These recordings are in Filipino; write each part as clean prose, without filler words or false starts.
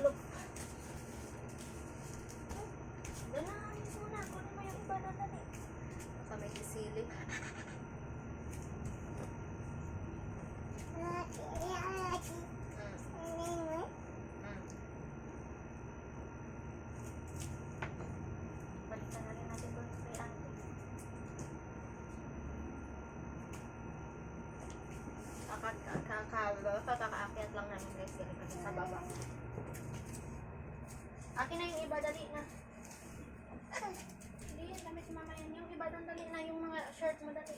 tiklop. Dalahanin muna. Kunin mo yung iba na dali. Baka may sisilip. Balikan na rin natin doon kay ate. Kakaakyat lang namin guys kasi sa baba. Akin na yung iba, dali na. Hindi yan, damit si mama yan. Yung iba doon, dali na. Yung mga shirt mo, dali.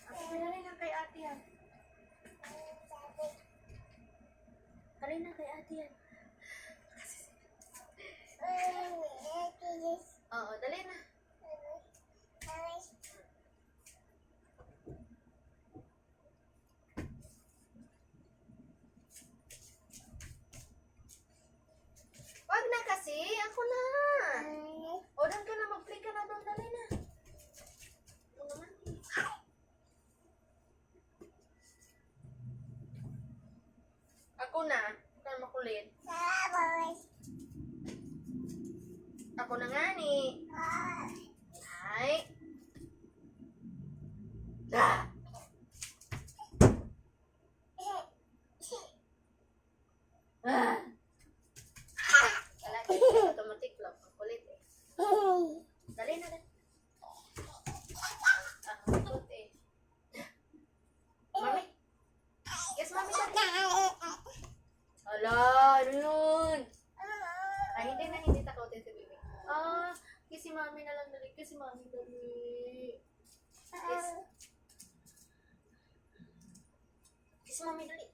Akin na dali na kay ate yan. Dali na kay ate yan. Oo, dali na. Wag na kasi, ako na. O, doon ka na, mag-play ka na doon, dali na. Ano naman eh. Ako na, huwag ka na makulit. Ako na nga ni. Ay. Ah. Ah. Wala kayo, automatic lock. Ang kulit eh. Dali na dali. Ang kulit eh. Mami. Yes, mami, dali. Hala, ano yun? Ay, hindi takotin si baby. Kiss si mami na lang dali. Kiss si mami dali. Kiss. Kiss si mami dali.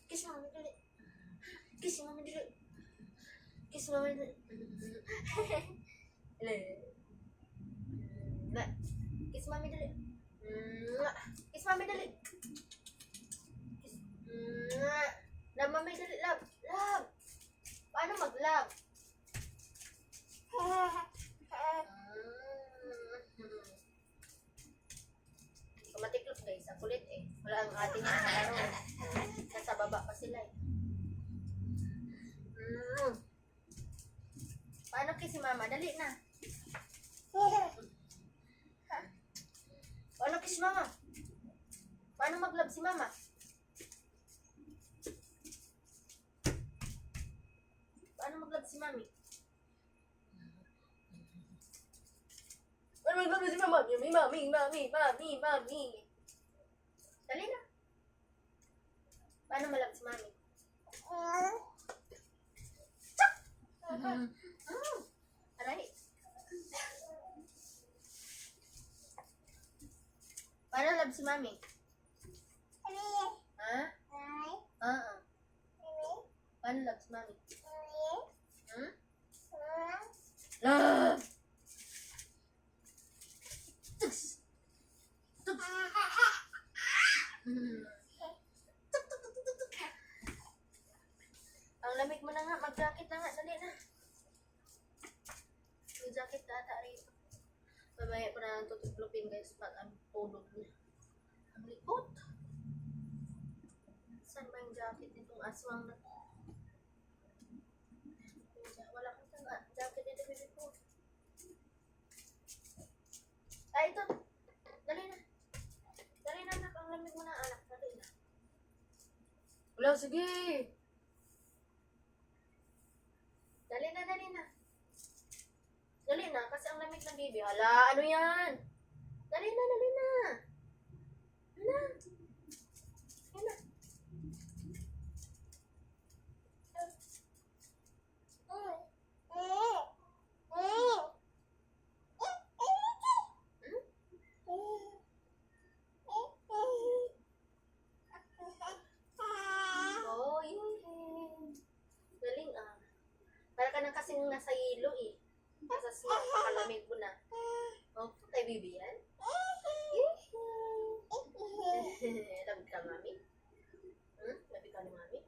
Kiss si mami dali. Kiss si mami dali. Kiss si mami dali. Kiss mami dali. Kiss mami dali. Kiss. Love mami dali. Love. Love. Paano mag-love? Matiklop guys, ang kulit eh. Wala ang ating nakalaro. Nasa baba pa sila eh. Paano kiss si mama? Dali na. Paano kiss si mama? Paano mag-love si mama? Paano mag-love si mami? Paano mag-love si mama? Mami. Dali na. Paano mag-love si mami? Aray. Paano love si mami? Ha? Paano love si mami? Love! Tugs! Tugs! Ang lamig mo na nga, mag-jacket na nga, dali na. May jacket na ata rito. Mamaya ko na tutuklopin guys pag ang tulog niya. Ang likot. Saan ba yung jacket nitong aswang na to? Wala kang jacket dito baby ko. Ito. Dali na. Dali na anak. Ang lamig mo na anak. Dali na. Wala, sige. Dali na. Dali na. Kasi ang lamig ng baby. Hala, ano yan? Dali na. Dali na. Oh, yun. Galing ah. Para ka na kasing nasa hilo eh. Nasa siya, pakalamig mo na. Oh, kay baby yan? Lamig ka, mami? Lamig ka ni mami?